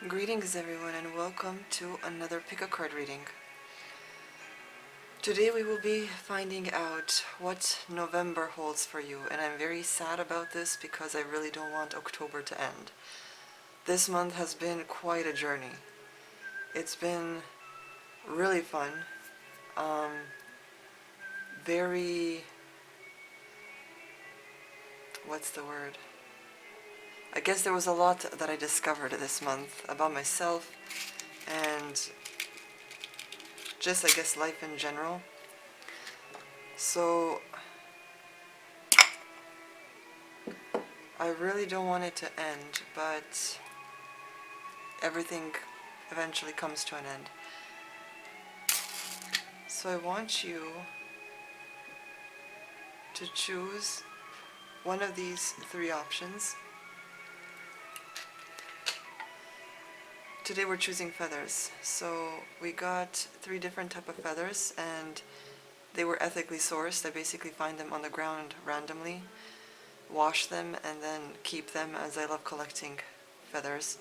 Greetings everyone and welcome to another pick a card reading. Today we will be finding out what November holds for you, and I'm very sad about this because I really don't want October to end. This month has been quite a journey. It's been really fun. Very, what's the word? I guess there was a lot that I discovered this month about myself and just, I guess, life in general. So I really don't want it to end, but everything eventually comes to an end. So I want you to choose one of these three options. Today we're choosing feathers. So we got three different type of feathers and they were ethically sourced. I basically find them on the ground randomly, wash them, and then keep them, as I love collecting feathers.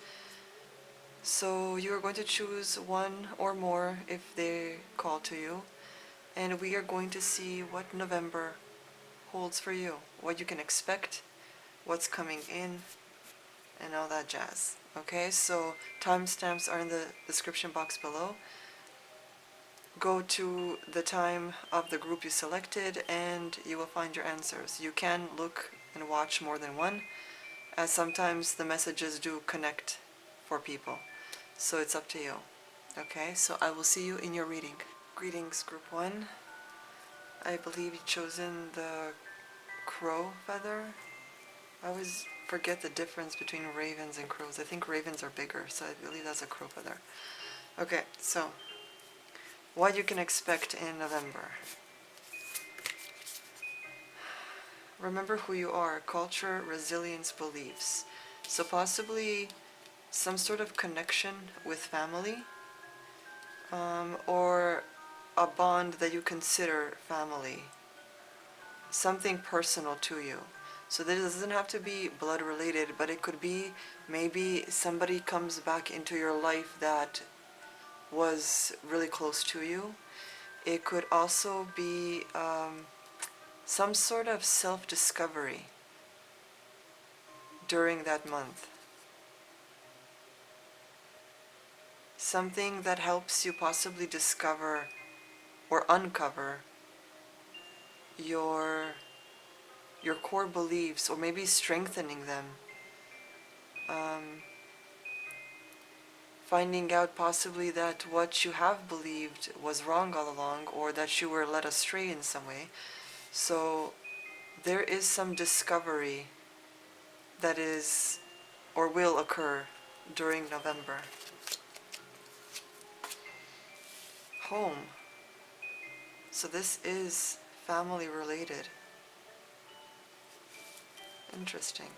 So you are going to choose one or more if they call to you, and we are going to see what November holds for you, what you can expect, what's coming in, and all that jazz. Okay, so timestamps are in the description box below. Go to the time of the group you selected and you will find your answers. You can look and watch more than one, as sometimes the messages do connect for people. So it's up to you. Okay, so I will see you in your reading. Greetings, group 1. I believe you've chosen the crow feather. I always forget the difference between ravens and crows. I think ravens are bigger, so I believe that's a crow feather. Okay, so what you can expect in November. Remember who you are, culture, resilience, beliefs. So possibly some sort of connection with family, or a bond that you consider family. Something personal to you. So this doesn't have to be blood related, but it could be maybe somebody comes back into your life that was really close to you. It could also be some sort of self-discovery during that month. Something that helps you possibly discover or uncover your core beliefs, or maybe strengthening them. Finding out possibly that what you have believed was wrong all along, or that you were led astray in some way. So there is some discovery that is or will occur during November. Home. So this is family related. Interesting.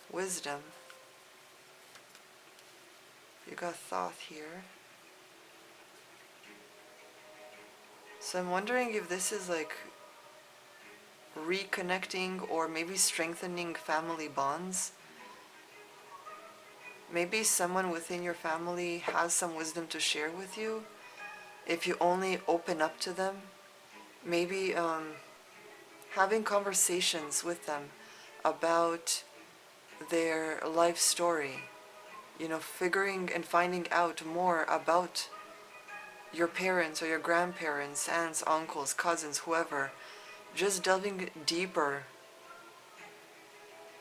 Wisdom. You got Thoth here. So I'm wondering if this is like reconnecting or maybe strengthening family bonds. Maybe someone within your family has some wisdom to share with you. If you only open up to them, maybe having conversations with them about their life story, figuring and finding out more about your parents or your grandparents, aunts, uncles, cousins, whoever, just delving deeper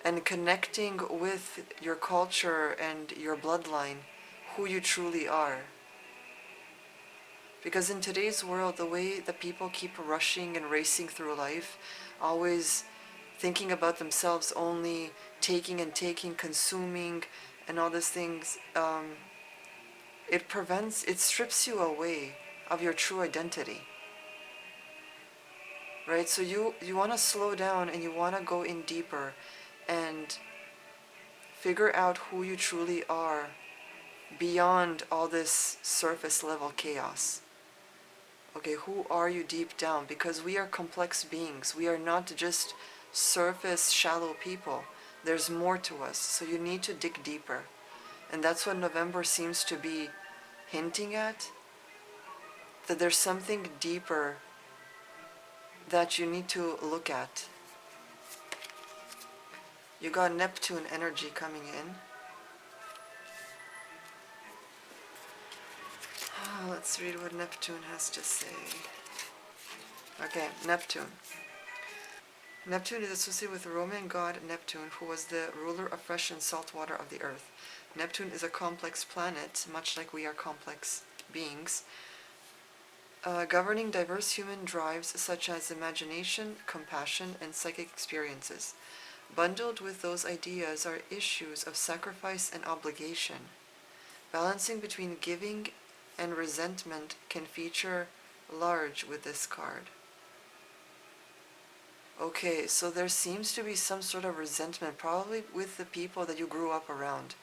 and connecting with your culture and your bloodline, who you truly are. Because in today's world, the way that people keep rushing and racing through life, always thinking about themselves only, taking and taking, consuming, and all these things, it strips you away of your true identity. Right? So you want to slow down and you want to go in deeper and figure out who you truly are beyond all this surface level chaos. Okay, who are you deep down? Because we are complex beings. We are not just surface shallow people. There's more to us, so you need to dig deeper. And that's what November seems to be hinting at, that there's something deeper that you need to look at. You got Neptune energy coming in. Let's read what Neptune has to say. Okay, Neptune. Neptune is associated with the Roman god Neptune, who was the ruler of fresh and salt water of the earth. Neptune is a complex planet, much like we are complex beings, governing diverse human drives such as imagination, compassion, and psychic experiences. Bundled with those ideas are issues of sacrifice and obligation. Balancing between giving and resentment can feature large with this card. Okay, so there seems to be some sort of resentment, probably with the people that you grew up around.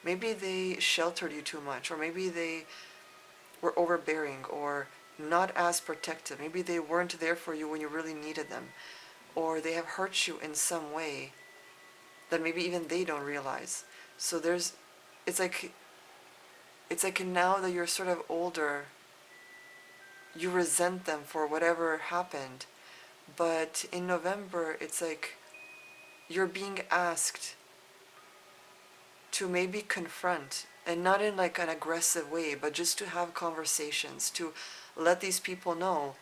Maybe they sheltered you too much, or maybe they were overbearing, or not as protective. Maybe they weren't there for you when you really needed them, or they have hurt you in some way that maybe even they don't realize. So it's like now that you're sort of older, you resent them for whatever happened. But in November, it's like you're being asked to maybe confront, and not in like an aggressive way, but just to have conversations, to let these people know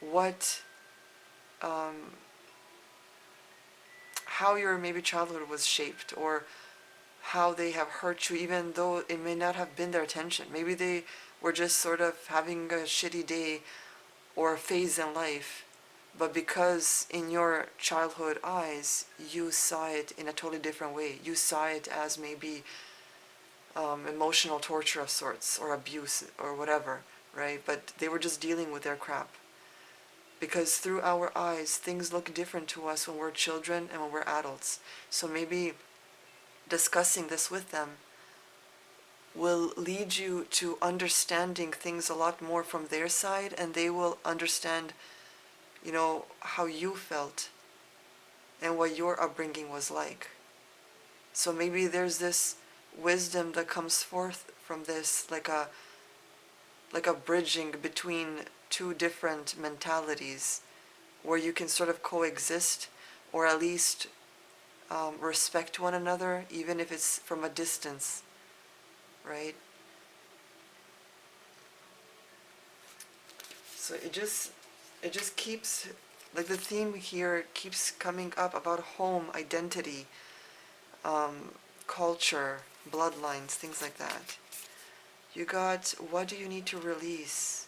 what, how your maybe childhood was shaped, or how they have hurt you, even though it may not have been their intention. Maybe they were just sort of having a shitty day or a phase in life, but because in your childhood eyes, you saw it in a totally different way. You saw it as maybe emotional torture of sorts, or abuse, or whatever, right? But they were just dealing with their crap. Because through our eyes, things look different to us when we're children and when we're adults. So maybe discussing this with them will lead you to understanding things a lot more from their side, and they will understand, how you felt and what your upbringing was like. So maybe there's this wisdom that comes forth from this, like a bridging between two different mentalities, where you can sort of coexist, or at least respect one another, even if it's from a distance, right? So it just keeps, like the theme here keeps coming up about home, identity, culture, bloodlines, things like that. You got, what do you need to release?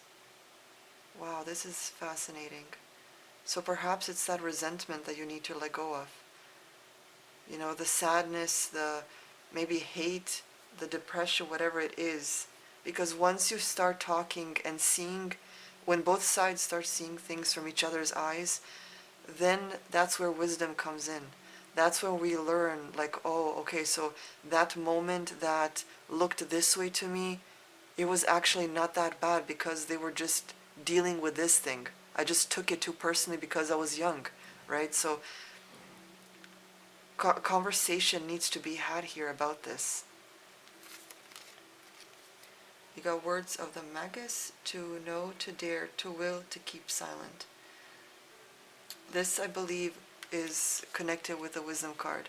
Wow, this is fascinating. So perhaps it's that resentment that you need to let go of. The sadness, the maybe hate, the depression, whatever it is. Because once you start talking and seeing, when both sides start seeing things from each other's eyes, then that's where wisdom comes in. That's when we learn, like, oh, okay, so that moment that looked this way to me, it was actually not that bad because they were just dealing with this thing. I just took it too personally because I was young, right? So conversation needs to be had here about this. You got words of the Magus: to know, to dare, to will, to keep silent. This, I believe, is connected with the wisdom card.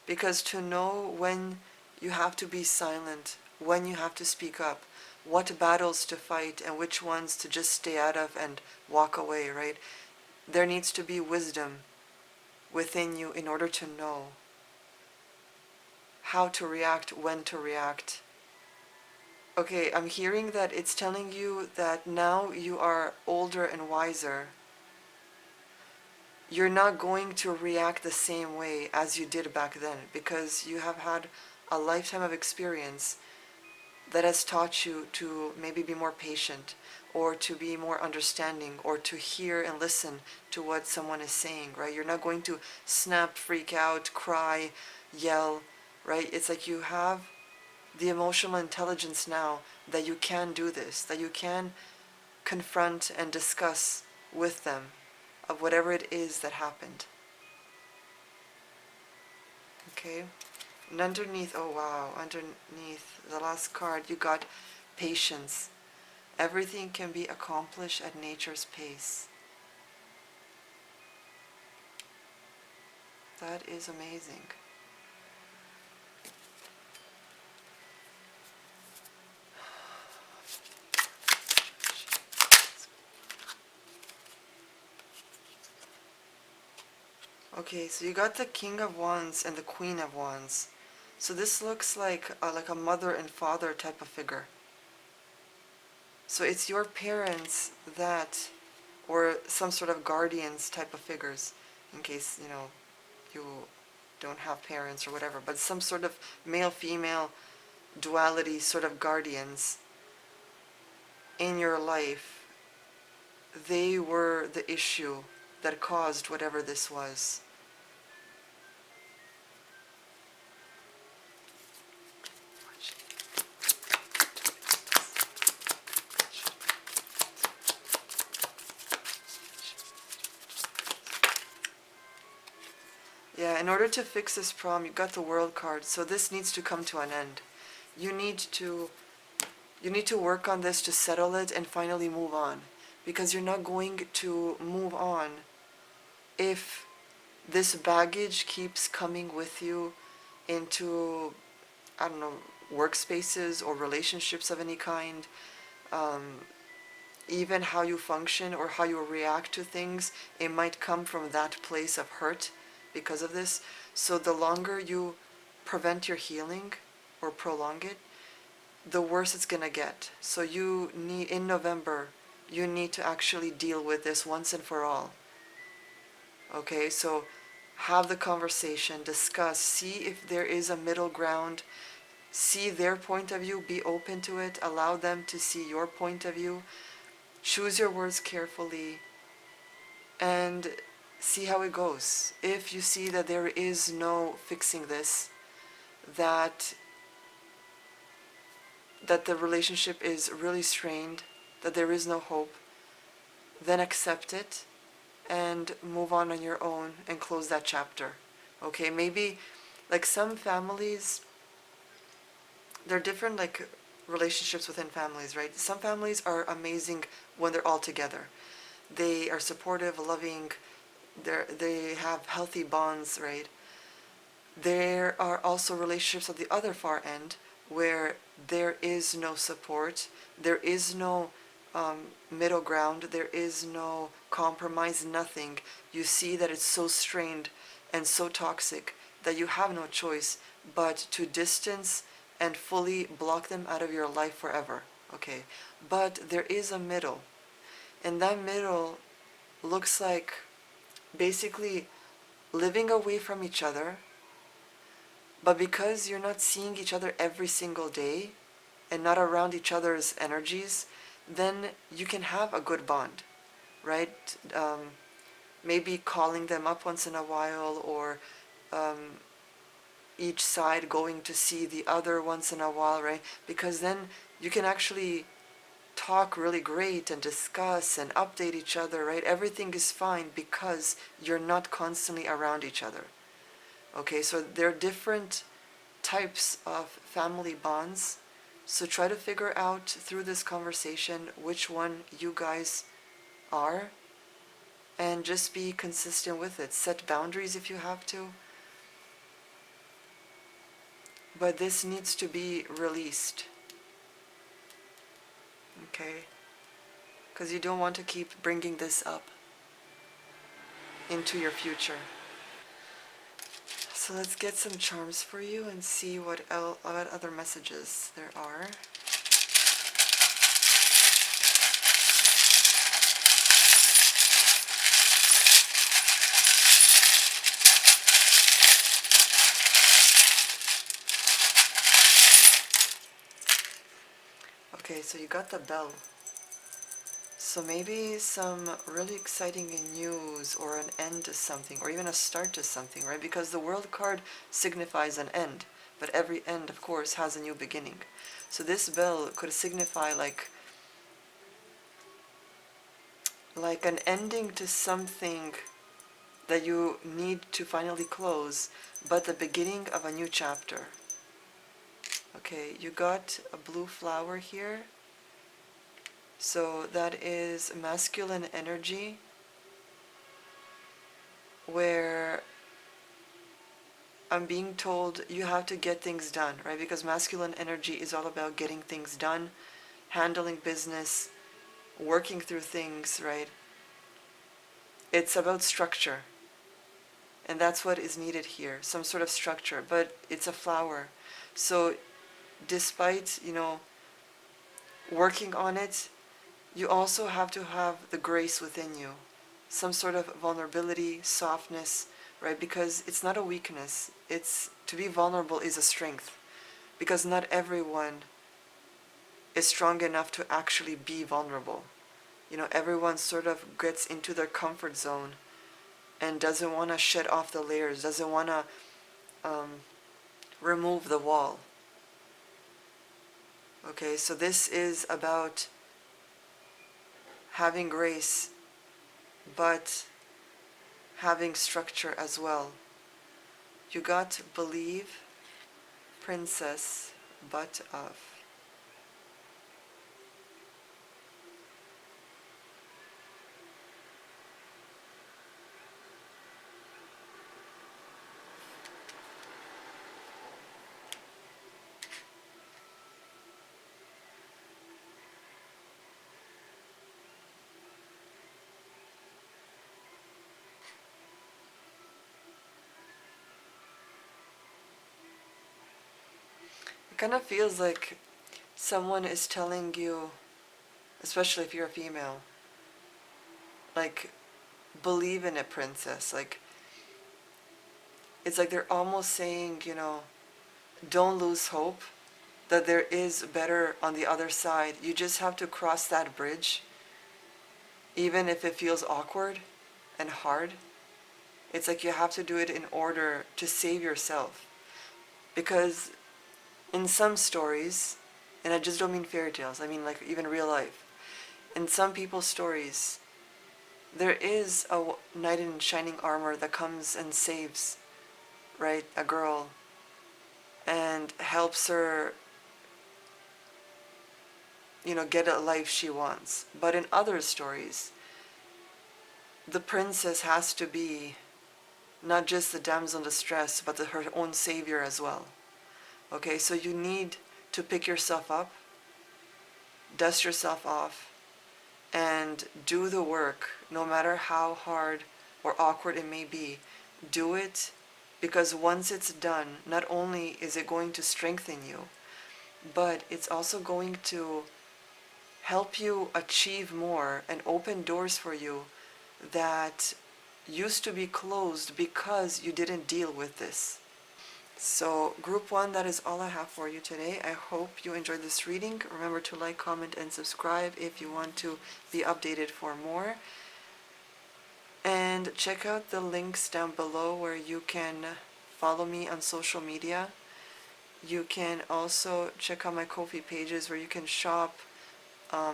Because to know when you have to be silent, when you have to speak up, what battles to fight and which ones to just stay out of and walk away, right? There needs to be wisdom within you in order to know how to react, when to react. Okay, I'm hearing that it's telling you that now you are older and wiser. You're not going to react the same way as you did back then, because you have had a lifetime of experience that has taught you to maybe be more patient, or to be more understanding, or to hear and listen to what someone is saying, right? You're not going to snap, freak out, cry, yell, right? It's like you have the emotional intelligence now that you can do this, that you can confront and discuss with them of whatever it is that happened. Okay. And underneath, oh wow, underneath the last card, you got patience. Everything can be accomplished at nature's pace. That is amazing. Okay, so you got the King of Wands and the Queen of Wands. So this looks like a mother and father type of figure. So it's your parents that, or some sort of guardians type of figures, in case, you don't have parents or whatever, but some sort of male-female duality sort of guardians in your life. They were the issue that caused whatever this was. Yeah, in order to fix this problem, you've got the World card, so this needs to come to an end. You need to work on this to settle it and finally move on, because you're not going to move on if this baggage keeps coming with you into, I don't know, workspaces or relationships of any kind, even how you function or how you react to things, it might come from that place of hurt because of this. So the longer you prevent your healing or prolong it, the worse it's gonna get. So you need, in November, you need to actually deal with this once and for all. Okay, so have the conversation, discuss, see if there is a middle ground, see their point of view, be open to it, allow them to see your point of view, choose your words carefully, and see how it goes. If you see that there is no fixing this, that the relationship is really strained, that there is no hope, then accept it and move on your own and close that chapter. Okay, maybe like some families, there are different like relationships within families, right? Some families are amazing when they're all together. They are supportive, loving, they have healthy bonds, right? There are also relationships at the other far end where there is no support, there is no middle ground, there is no compromise, nothing. You see that it's so strained and so toxic that you have no choice but to distance and fully block them out of your life forever. Okay, but there is a middle, and that middle looks like basically living away from each other, but because you're not seeing each other every single day and not around each other's energies, then you can have a good bond, right? Maybe calling them up once in a while, or each side going to see the other once in a while, right? Because then you can actually talk really great and discuss and update each other, right? Everything is fine because you're not constantly around each other. Okay, so there are different types of family bonds. So try to figure out through this conversation which one you guys are, and just be consistent with it. Set boundaries if you have to. But this needs to be released. Okay? Because you don't want to keep bringing this up into your future. So let's get some charms for you and see what other messages there are. Okay, so you got the bell. So maybe some really exciting news or an end to something, or even a start to something, right? Because the World card signifies an end, but every end, of course, has a new beginning. So this bell could signify like an ending to something that you need to finally close, but the beginning of a new chapter. Okay, you got a blue flower here. So that is masculine energy, where I'm being told you have to get things done, right? Because masculine energy is all about getting things done, handling business, working through things, right? It's about structure. And that's what is needed here, some sort of structure. But it's a flower. So despite, working on it, you also have to have the grace within you, some sort of vulnerability, softness, right? Because it's not a weakness. It's to be vulnerable is a strength, because not everyone is strong enough to actually be vulnerable. Everyone sort of gets into their comfort zone and doesn't want to shed off the layers, doesn't want to remove the wall. Okay, so this is about having grace, but having structure as well. You got believe, princess, but of. It kind of feels like someone is telling you, especially if you're a female, like, believe in it, princess. Like, it's like they're almost saying, don't lose hope, that there is better on the other side. You just have to cross that bridge, even if it feels awkward and hard. It's like you have to do it in order to save yourself. Because in some stories, and I just don't mean fairy tales, I mean like even real life, in some people's stories, there is a knight in shining armor that comes and saves, right, a girl, and helps her, get a life she wants. But in other stories, the princess has to be not just the damsel in distress, but her own savior as well. Okay, so you need to pick yourself up, dust yourself off, and do the work, no matter how hard or awkward it may be. Do it, because once it's done, not only is it going to strengthen you, but it's also going to help you achieve more and open doors for you that used to be closed because you didn't deal with this. So group 1, that is all I have for you today. I hope you enjoyed this reading. Remember to like, comment, and subscribe if you want to be updated for more. And check out the links down below where you can follow me on social media. You can also check out my Ko-fi pages where you can shop,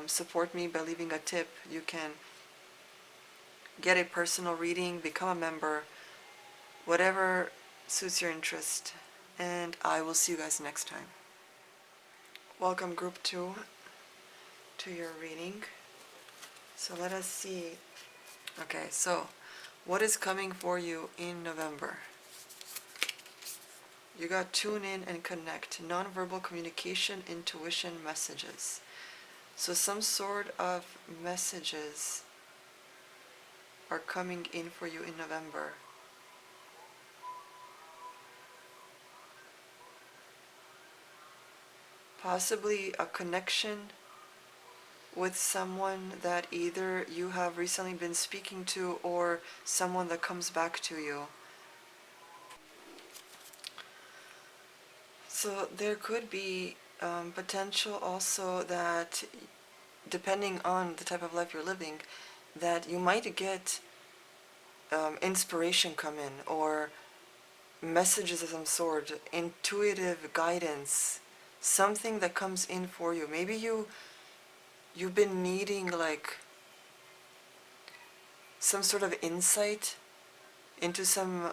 support me by leaving a tip. You can get a personal reading, become a member, whatever suits your interest. And I will see you guys next time. Welcome group 2 to your reading. So let us see. Okay, so what is coming for you in November? You got tune in and connect, nonverbal communication, intuition, messages. So some sort of messages are coming in for you in November. Possibly a connection with someone that either you have recently been speaking to or someone that comes back to you. So there could be potential also that, depending on the type of life you're living, that you might get inspiration come in, or messages of some sort, intuitive guidance, something that comes in for you. Maybe you've been needing like some sort of insight into some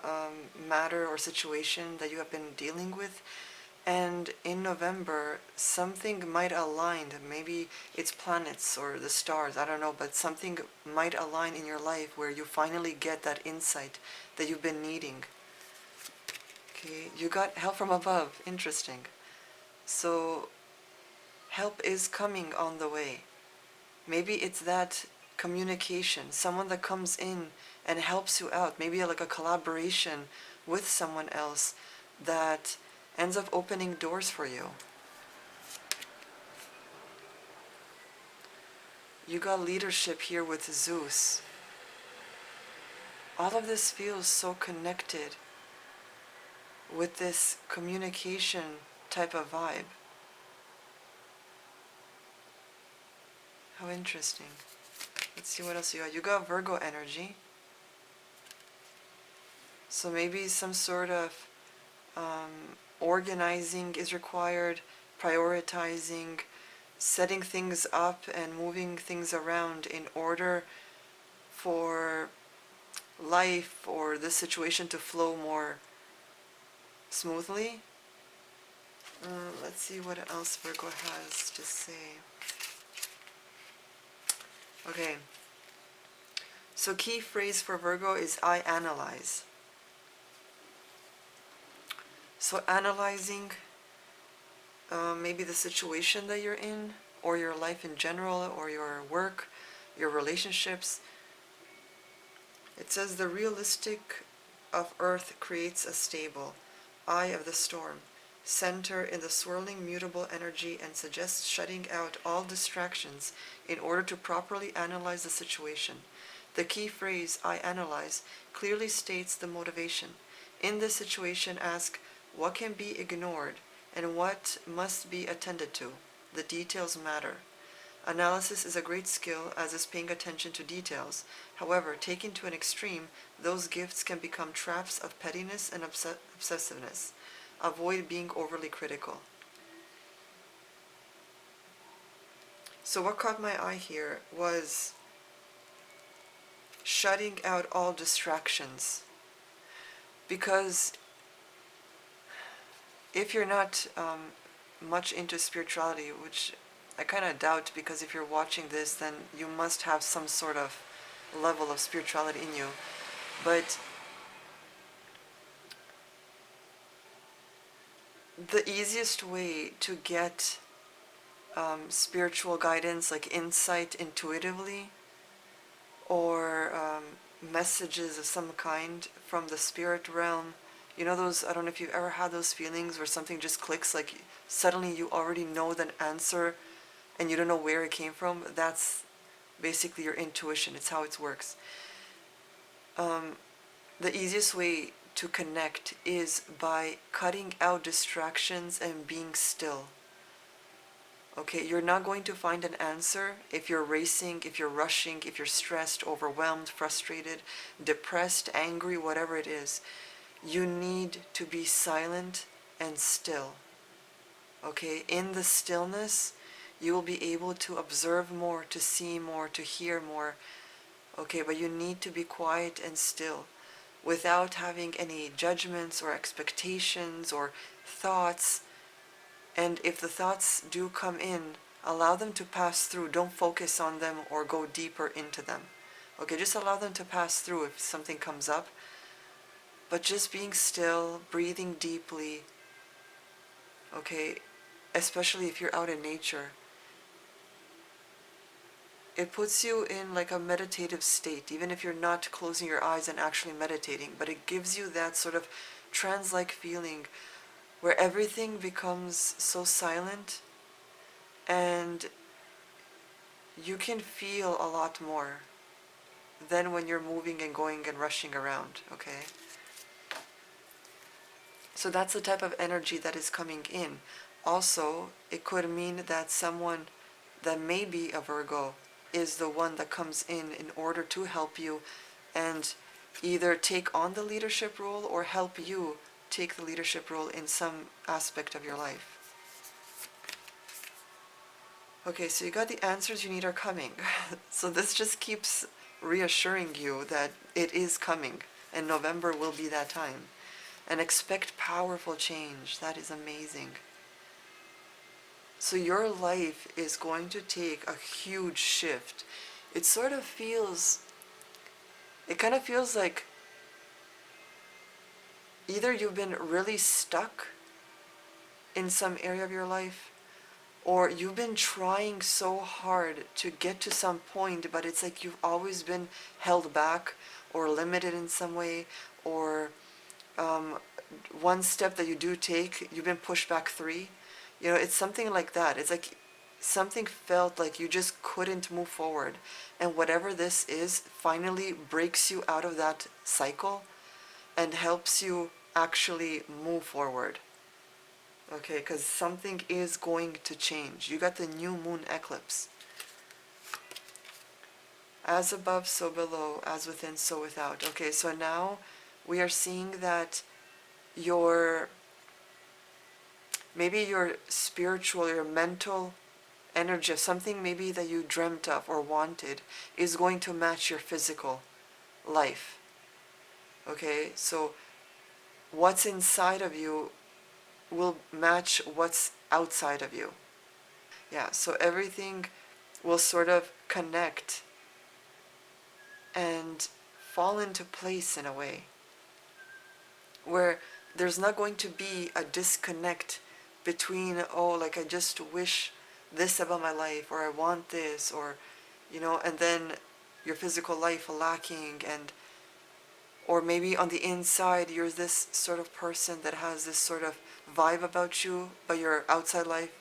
matter or situation that you have been dealing with. And in November, something might align. Maybe it's planets or the stars, I don't know, but something might align in your life where you finally get that insight that you've been needing. Okay, you got help from above. Interesting. So help is coming on the way. Maybe it's that communication, someone that comes in and helps you out, maybe like a collaboration with someone else that ends up opening doors for you. You got leadership here with Zeus. All of this feels so connected with this communication type of vibe. How interesting. Let's see what else you got. You got Virgo energy. So maybe some sort of organizing is required, prioritizing, setting things up and moving things around in order for life or this situation to flow more smoothly. Let's see what else Virgo has to say. Okay. So key phrase for Virgo is I analyze. So analyzing maybe the situation that you're in, or your life in general, or your work, your relationships. It says the realistic of earth creates a stable, eye of the storm, center in the swirling mutable energy and suggests shutting out all distractions in order to properly analyze the situation. The key phrase, I analyze, clearly states the motivation. In this situation, ask what can be ignored and what must be attended to. The details matter. Analysis is a great skill, as is paying attention to details. However, taken to an extreme, those gifts can become traps of pettiness and obsessiveness. Avoid being overly critical. So what caught my eye here was shutting out all distractions. Because if you're not much into spirituality, which I kind of doubt, because if you're watching this, then you must have some sort of level of spirituality in you. But the easiest way to get spiritual guidance, like insight intuitively, or messages of some kind from the spirit realm, you know those, I don't know if you've ever had those feelings where something just clicks, like suddenly you already know the answer and you don't know where it came from. That's basically your intuition. It's how it works. The easiest way to connect is by cutting out distractions and being still. Okay, you're not going to find an answer if you're racing, if you're rushing, if you're stressed, overwhelmed, frustrated, depressed, angry, whatever it is. You need to be silent and still. Okay, in the stillness, you will be able to observe more, to see more, to hear more. Okay, but you need to be quiet and still without having any judgments or expectations or thoughts. And if the thoughts do come in, allow them to pass through. Don't focus on them or go deeper into them. Okay, just allow them to pass through if something comes up. But just being still, breathing deeply, okay, especially if you're out in nature, it puts you in like a meditative state, even if you're not closing your eyes and actually meditating, but it gives you that sort of trance-like feeling where everything becomes so silent and you can feel a lot more than when you're moving and going and rushing around, okay? So that's the type of energy that is coming in. Also, it could mean that someone that may be a Virgo is the one that comes in order to help you and either take on the leadership role or help you take the leadership role in some aspect of your life. Okay, so you got the answers you need are coming. So this just keeps reassuring you that it is coming and November will be that time. And expect powerful change. That is amazing. So your life is going to take a huge shift. It sort of feels, it kind of feels like either you've been really stuck in some area of your life, or you've been trying so hard to get to some point, but it's like you've always been held back or limited in some way, or um, one step that you do take, you've been pushed back three. You know, it's something like that. It's like something felt like you just couldn't move forward. And whatever this is finally breaks you out of that cycle and helps you actually move forward. Okay, because something is going to change. You got the new moon eclipse. As above, so below, as within, so without. Okay, so now we are seeing that your, maybe your spiritual, your mental energy of something maybe that you dreamt of or wanted is going to match your physical life. Okay, so what's inside of you will match what's outside of you. Yeah, so everything will sort of connect and fall into place in a way where there's not going to be a disconnect between, oh, like I just wish this about my life, or I want this, or, you know, and then your physical life lacking, and, or maybe on the inside you're this sort of person that has this sort of vibe about you, but your outside life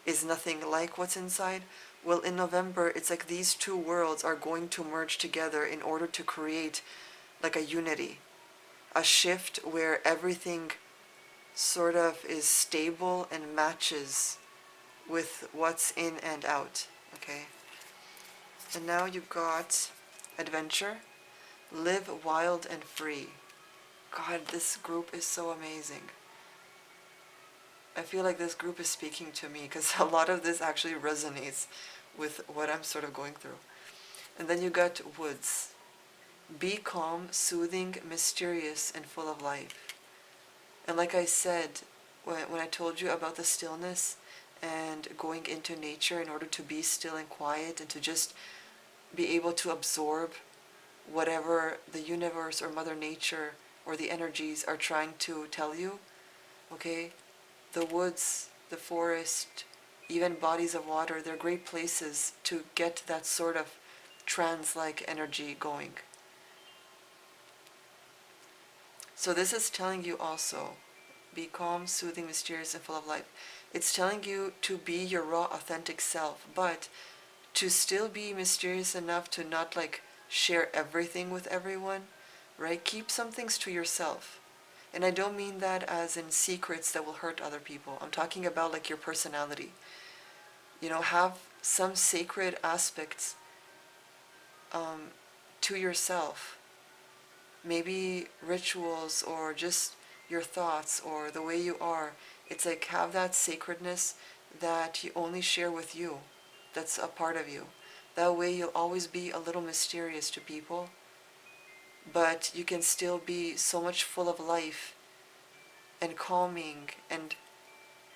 is nothing like what's inside. Well, in November, it's like these two worlds are going to merge together in order to create like a unity, a shift where everything sort of is stable and matches with what's in and out. Okay? And now you've got adventure, live wild and free. God, this group is so amazing. I feel like this group is speaking to me because a lot of this actually resonates with what I'm sort of going through. And then you got woods. Be calm, soothing, mysterious, and full of life. And like I said, when I told you about the stillness and going into nature in order to be still and quiet and to just be able to absorb whatever the universe or Mother Nature or the energies are trying to tell you, okay? The woods, the forest, even bodies of water, they're great places to get that sort of trance-like energy going. So this is telling you also, be calm, soothing, mysterious, and full of life. It's telling you to be your raw, authentic self, but to still be mysterious enough to not like share everything with everyone, right? Keep some things to yourself. And I don't mean that as in secrets that will hurt other people. I'm talking about like your personality. You know, have some sacred aspects to yourself. Maybe rituals or just your thoughts or the way you are. It's like have that sacredness that you only share with you. That's a part of you. That way you'll always be a little mysterious to people, but you can still be so much full of life and calming and,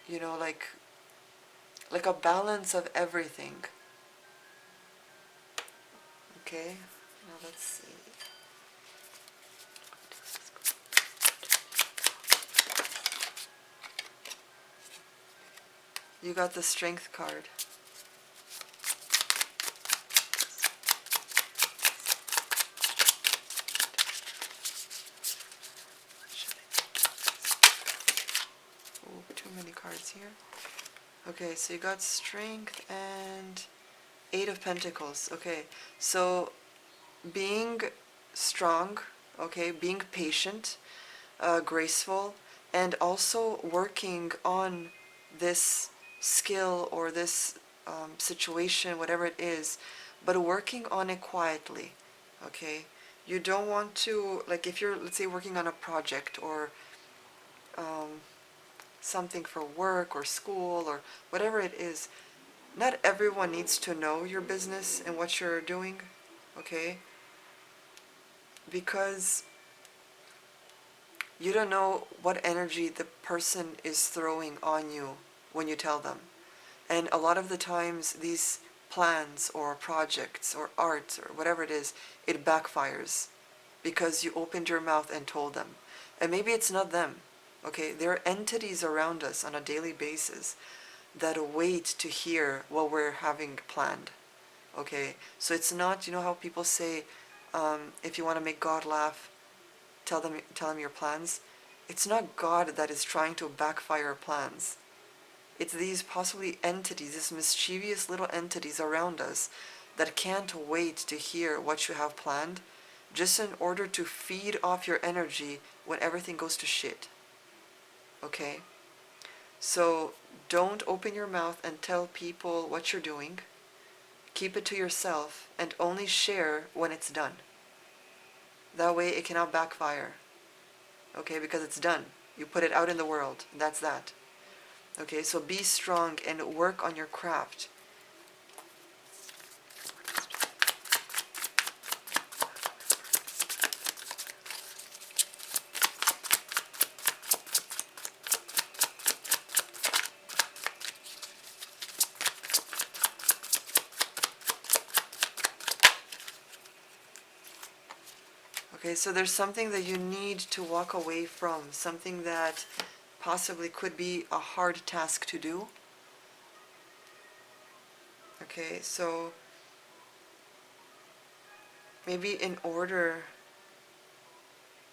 you know, like a balance of everything. Okay, now let's see. You got the Strength card. Oh, too many cards here. Okay, so you got Strength and Eight of Pentacles. Okay, so being strong, okay, being patient, graceful, and also working on this skill or this situation, whatever it is, but working on it quietly, okay? You don't want to, like if you're, let's say, working on a project or something for work or school or whatever it is, not everyone needs to know your business and what you're doing, okay? Because You don't know what energy the person is throwing on you when you tell them. And a lot of the times these plans or projects or art or whatever it is, it backfires because you opened your mouth and told them. And maybe it's not them. Okay, there are entities around us on a daily basis that wait to hear what we're having planned. Okay, so it's not, you know how people say, if you want to make God laugh, tell him your plans. It's not God that is trying to backfire plans. It's these possibly entities, these mischievous little entities around us that can't wait to hear what you have planned, just in order to feed off your energy when everything goes to shit. Okay? So don't open your mouth and tell people what you're doing. Keep it to yourself and only share when it's done. That way it cannot backfire. Okay, because it's done. You put it out in the world. That's that. Okay, so be strong and work on your craft. Okay, so there's something that you need to walk away from, something that possibly could be a hard task to do. Okay, so maybe in order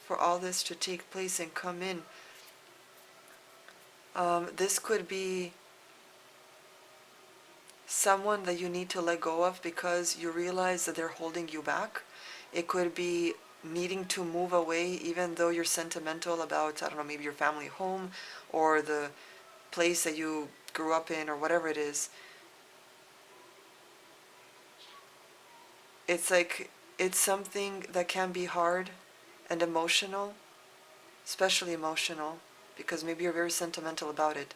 for all this to take place and come in, this could be someone that you need to let go of because you realize that they're holding you back. It could be needing to move away even though you're sentimental about, I don't know, maybe your family home or the place that you grew up in or whatever it is. It's like, it's something that can be hard and emotional, especially emotional, because maybe you're very sentimental about it.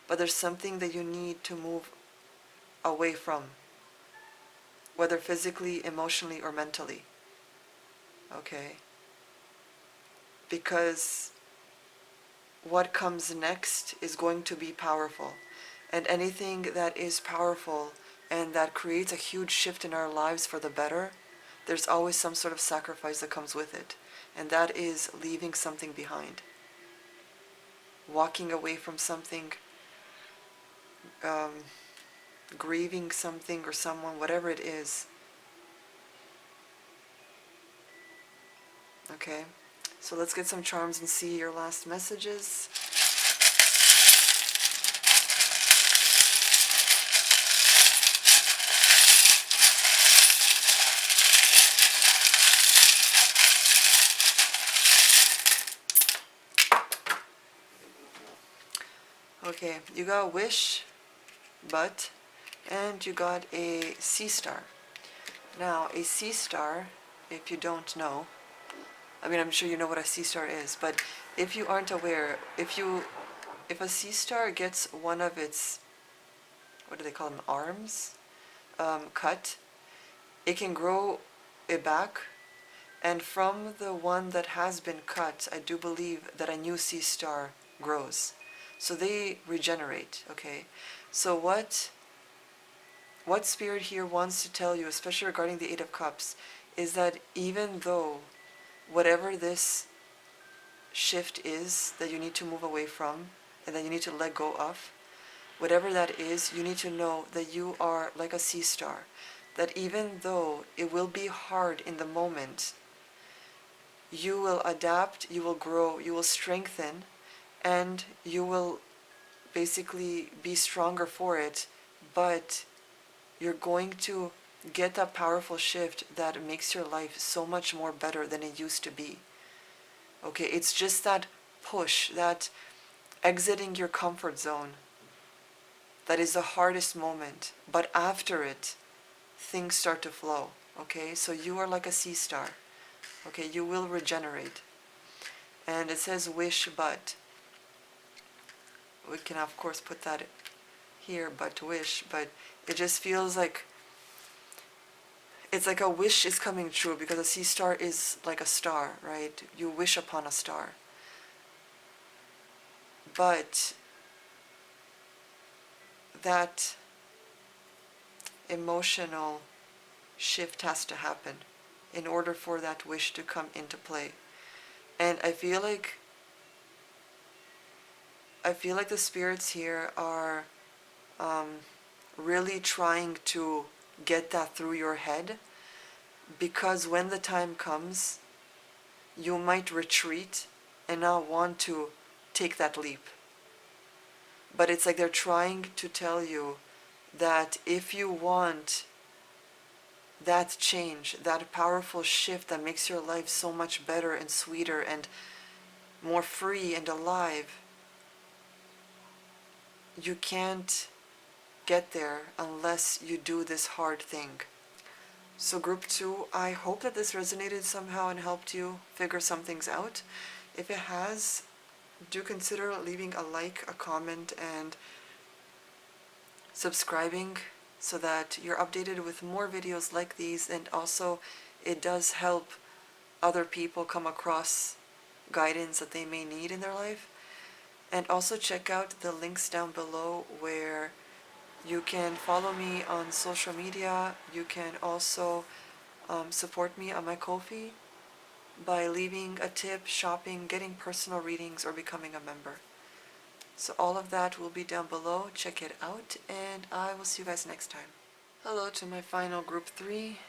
But there's something that you need to move away from, whether physically, emotionally, or mentally. Okay? Because what comes next is going to be powerful. And anything that is powerful and that creates a huge shift in our lives for the better, there's always some sort of sacrifice that comes with it. And that is leaving something behind. Walking away from something, grieving something or someone, whatever it is. Okay? So let's get some charms and see your last messages. Okay, you got wish, but, and you got a sea star. Now, a sea star, if you don't know, I mean, I'm sure you know what a sea star is, but if you aren't aware, if a sea star gets one of its, what do they call them, arms, cut, it can grow it back, and from the one that has been cut, I do believe that a new sea star grows. So they regenerate, okay? So what Spirit here wants to tell you, especially regarding the Eight of Cups, is that even though whatever this shift is that you need to move away from and that you need to let go of, whatever that is, you need to know that you are like a sea star, that even though it will be hard in the moment, you will adapt, you will grow, you will strengthen, and you will basically be stronger for it, but you're going to get that powerful shift that makes your life so much more better than it used to be. Okay, it's just that push, that exiting your comfort zone, that is the hardest moment, but after it, things start to flow. Okay, so you are like a sea star. Okay, you will regenerate. And it says wish, but. We can of course put that here, but wish, but it just feels like it's like a wish is coming true because a sea star is like a star, right? You wish upon a star. but that emotional shift has to happen in order for that wish to come into play. And I feel like the spirits here are really trying to get that through your head, because when the time comes, you might retreat and not want to take that leap. But it's like they're trying to tell you that if you want that change, that powerful shift that makes your life so much better and sweeter and more free and alive, you can't get there unless you do this hard thing. So group 2, I hope that this resonated somehow and helped you figure some things out. If it has, do consider leaving a like, a comment, and subscribing so that you're updated with more videos like these, and also it does help other people come across guidance that they may need in their life. And also check out the links down below where you can follow me on social media. You can also support me on my Ko-fi by leaving a tip, shopping, getting personal readings, or becoming a member. So all of that will be down below. Check it out, and I will see you guys next time. Hello to my final group 3.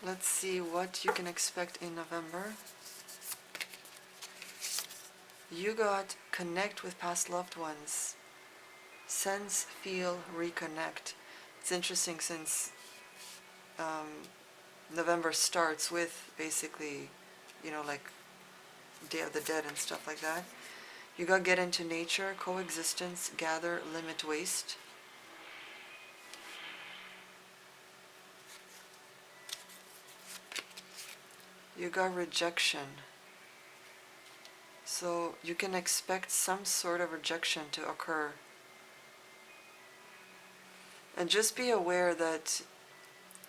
Let's see what you can expect in November. You got connect with past loved ones. Sense, feel, reconnect. It's interesting since November starts with basically, like Day of the Dead and stuff like that. You got get into nature, coexistence, gather, limit, waste. You got rejection. So you can expect some sort of rejection to occur. And just be aware that,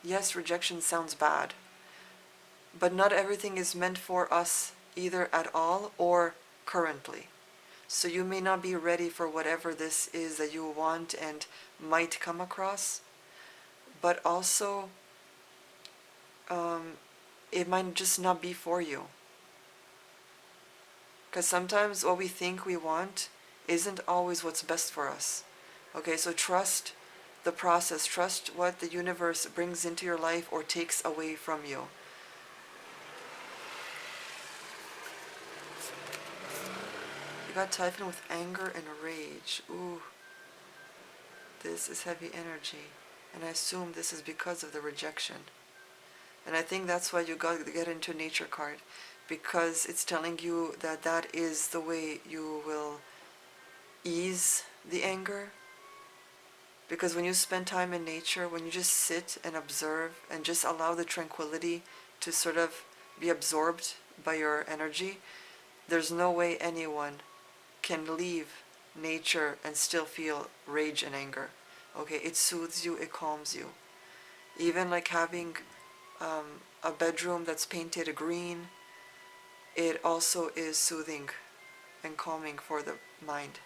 yes, rejection sounds bad, but not everything is meant for us either at all or currently. So you may not be ready for whatever this is that you want and might come across, but also it might just not be for you. Because sometimes what we think we want isn't always what's best for us. Okay, so trust the process. Trust what the universe brings into your life or takes away from you. You got Typhon with anger and rage. Ooh, this is heavy energy. And I assume this is because of the rejection. And I think that's why you got to get into nature card, because it's telling you that that is the way you will ease the anger. Because when you spend time in nature, when you just sit and observe and just allow the tranquility to sort of be absorbed by your energy, there's no way anyone can leave nature and still feel rage and anger. Okay, it soothes you, it calms you. Even like having a bedroom that's painted green, it also is soothing and calming for the mind.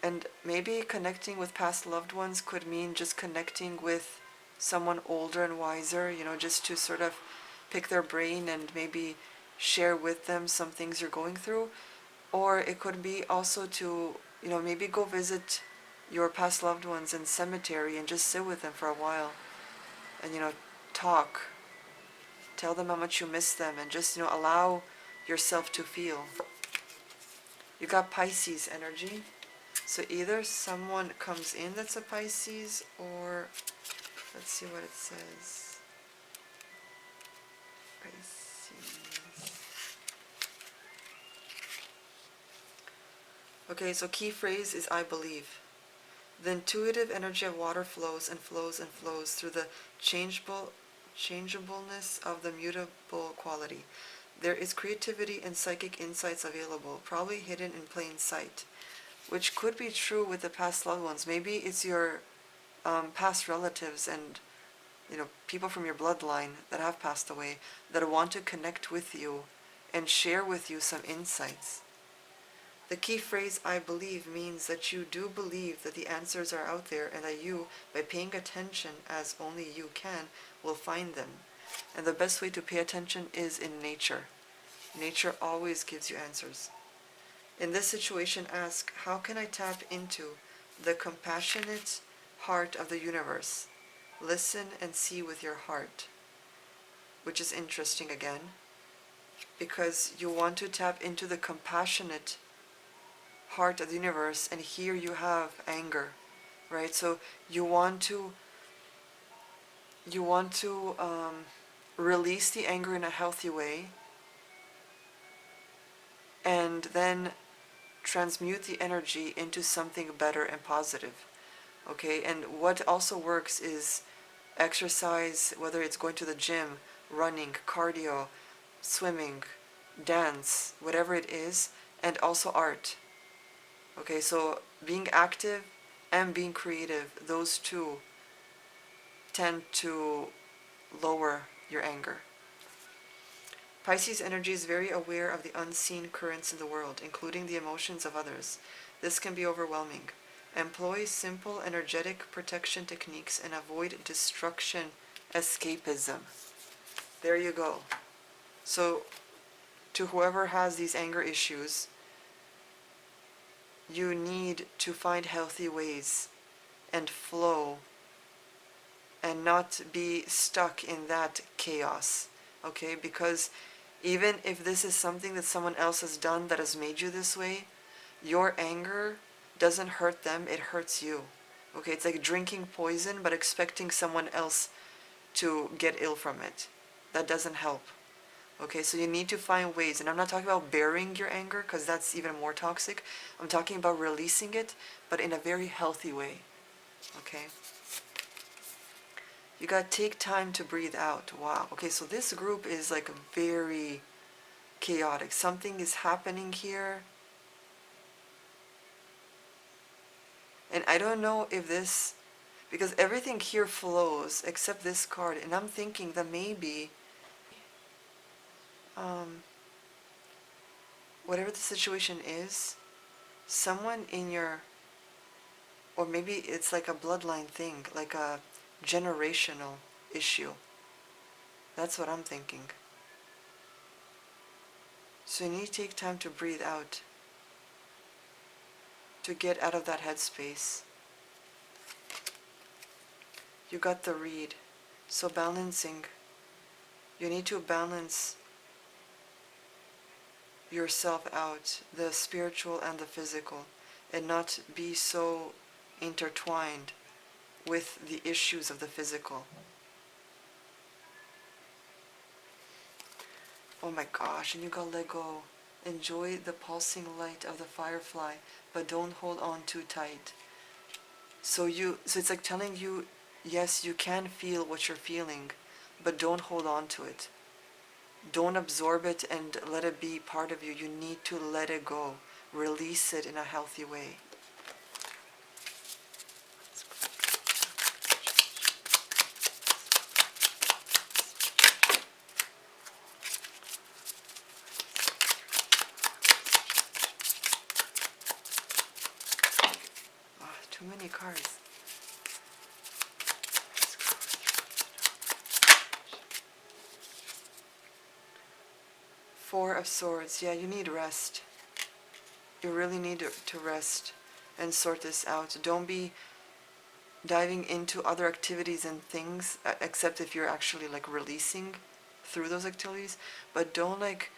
And maybe connecting with past loved ones could mean just connecting with someone older and wiser, just to sort of pick their brain and maybe share with them some things you're going through. Or it could be also to, maybe go visit your past loved ones in cemetery and just sit with them for a while and, talk. Tell them how much you miss them and just, allow yourself to feel. You got Pisces energy. So either someone comes in that's a Pisces, or let's see what it says. Pisces. Okay, so key phrase is I believe. The intuitive energy of water flows and flows and flows through the changeableness of the mutable quality. There is creativity and psychic insights available, probably hidden in plain sight, which could be true with the past loved ones. Maybe it's your past relatives and people from your bloodline that have passed away that want to connect with you and share with you some insights. The key phrase, I believe, means that you do believe that the answers are out there and that you, by paying attention as only you can, will find them. And the best way to pay attention is in nature. Nature always gives you answers. In this situation, ask, how can I tap into the compassionate heart of the universe? Listen and see with your heart. Which is interesting again, because you want to tap into the compassionate heart of the universe, and here you have anger, right? So you want to release the anger in a healthy way, and then transmute the energy into something better and positive. Okay, and what also works is exercise, whether it's going to the gym, running, cardio, swimming, dance, whatever it is, and also art. Okay, so being active and being creative, those two tend to lower your anger. Pisces energy is very aware of the unseen currents in the world, including the emotions of others. This can be overwhelming. Employ simple energetic protection techniques and avoid destruction escapism. There you go. So, to whoever has these anger issues, you need to find healthy ways and flow and not be stuck in that chaos, okay? Because even if this is something that someone else has done that has made you this way, your anger doesn't hurt them, it hurts you. Okay, it's like drinking poison but expecting someone else to get ill from it. That doesn't help. Okay, so you need to find ways, and I'm not talking about burying your anger because that's even more toxic. I'm talking about releasing it, but in a very healthy way. Okay? You gotta take time to breathe out. Wow. Okay, so this group is like very chaotic. Something is happening here. And I don't know if this, because everything here flows except this card, and I'm thinking that maybe whatever the situation is, someone in your, or maybe it's like a bloodline thing, like a generational issue. That's what I'm thinking. So you need to take time to breathe out, to get out of that headspace. You got the read. So balancing. You need to balance yourself out, the spiritual and the physical, and not be so intertwined with the issues of the physical. Oh my gosh, and you gotta let go. Enjoy the pulsing light of the firefly, but don't hold on too tight. So it's like telling you, yes, you can feel what you're feeling, but don't hold on to it. Don't absorb it and let it be part of you. You need to let it go. Release it in a healthy way. Oh, too many cards. Four of Swords. Yeah, you need rest. You really need to rest and sort this out. Don't be diving into other activities and things, except if you're actually like releasing through those activities, but don't like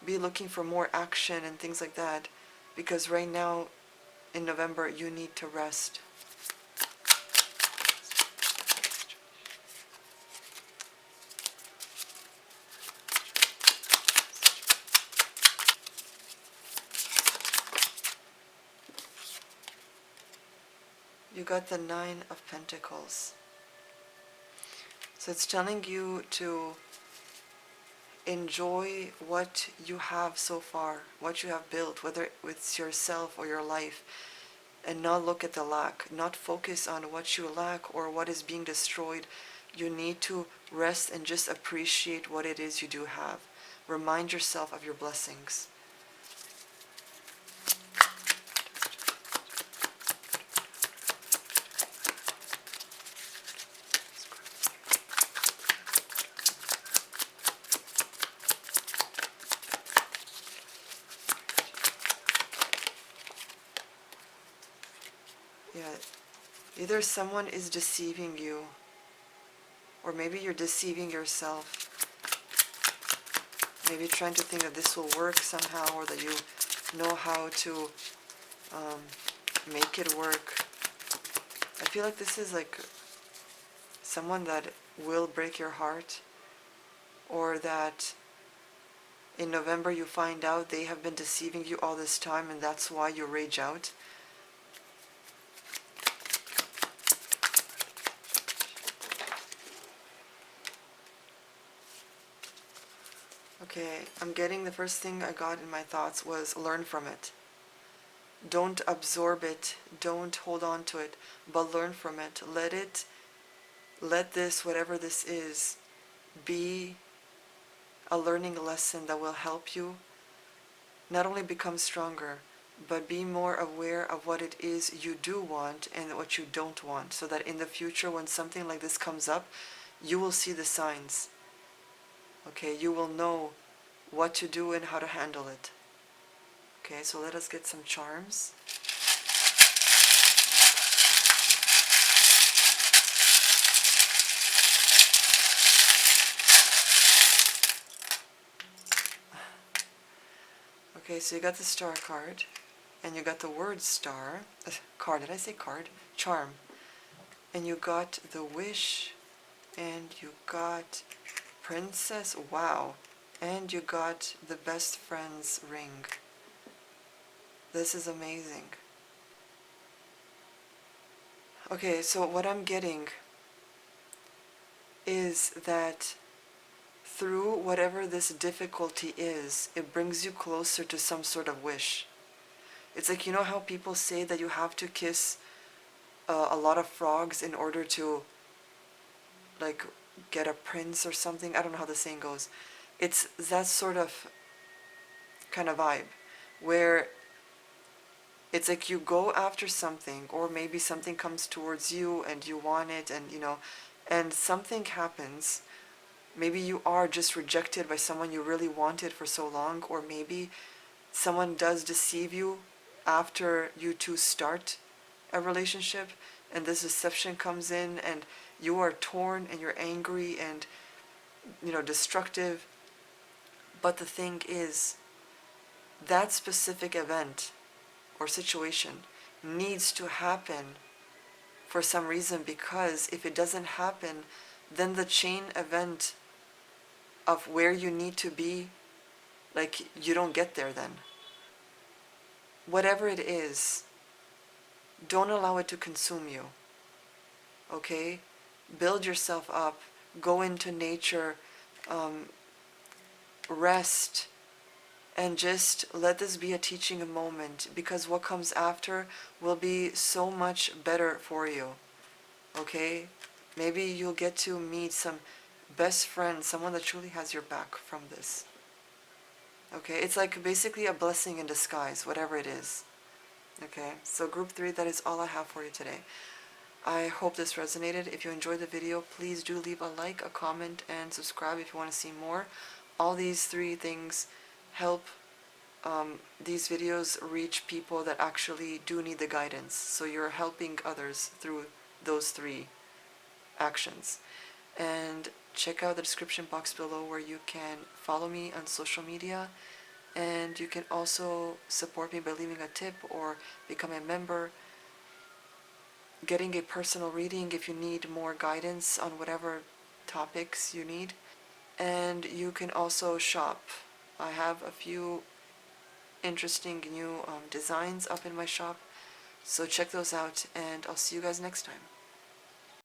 be looking for more action and things like that, because right now in November you need to rest. You got the Nine of Pentacles. So it's telling you to enjoy what you have so far, what you have built, whether it's yourself or your life, and not look at the lack, not focus on what you lack or what is being destroyed. You need to rest and just appreciate what it is you do have. Remind yourself of your blessings. Yeah, either someone is deceiving you, or maybe you're deceiving yourself. Maybe trying to think that this will work somehow, or that you know how to um, make it work. I feel like this is like someone that will break your heart, or that in November you find out they have been deceiving you all this time and that's why you rage out. Okay, I'm getting, the first thing I got in my thoughts was learn from it. Don't absorb it, don't hold on to it, but learn from it. Let this, whatever this is, be a learning lesson that will help you not only become stronger, but be more aware of what it is you do want and what you don't want, so that in the future when something like this comes up, you will see the signs. Okay, you will know what to do and how to handle it. Okay, so let us get some charms. Okay, so you got the star card, and you got the word star, card, did I say card? Charm. And you got the wish, and you got princess, wow. And you got the best friend's ring. This is amazing. Okay, so what I'm getting is that through whatever this difficulty is, it brings you closer to some sort of wish. It's like, you know how people say that you have to kiss a lot of frogs in order to, like, get a prince or something? I don't know how the saying goes. It's that sort of kind of vibe, where it's like you go after something, or maybe something comes towards you and you want it, and and something happens. Maybe you are just rejected by someone you really wanted for so long, or maybe someone does deceive you after you two start a relationship, and this deception comes in, and you are torn and you're angry and destructive. But the thing is, that specific event or situation needs to happen for some reason, because if it doesn't happen, then the chain event of where you need to be, like, you don't get there then. Whatever it is, don't allow it to consume you. Okay? Build yourself up, go into nature, rest, and just let this be a teaching moment, because what comes after will be so much better for you. Okay? Maybe you'll get to meet some best friend, someone that truly has your back from this. Okay? It's like basically a blessing in disguise, whatever it is. Okay? So group 3, that is all I have for you today. I hope this resonated. If you enjoyed the video, please do leave a like, a comment, and subscribe if you want to see more. All these 3 things help these videos reach people that actually do need the guidance. So you're helping others through those 3 actions. And check out the description box below where you can follow me on social media, and you can also support me by leaving a tip or become a member, getting a personal reading if you need more guidance on whatever topics you need. And you can also shop. I have a few interesting new designs up in my shop, so check those out, and I'll see you guys next time.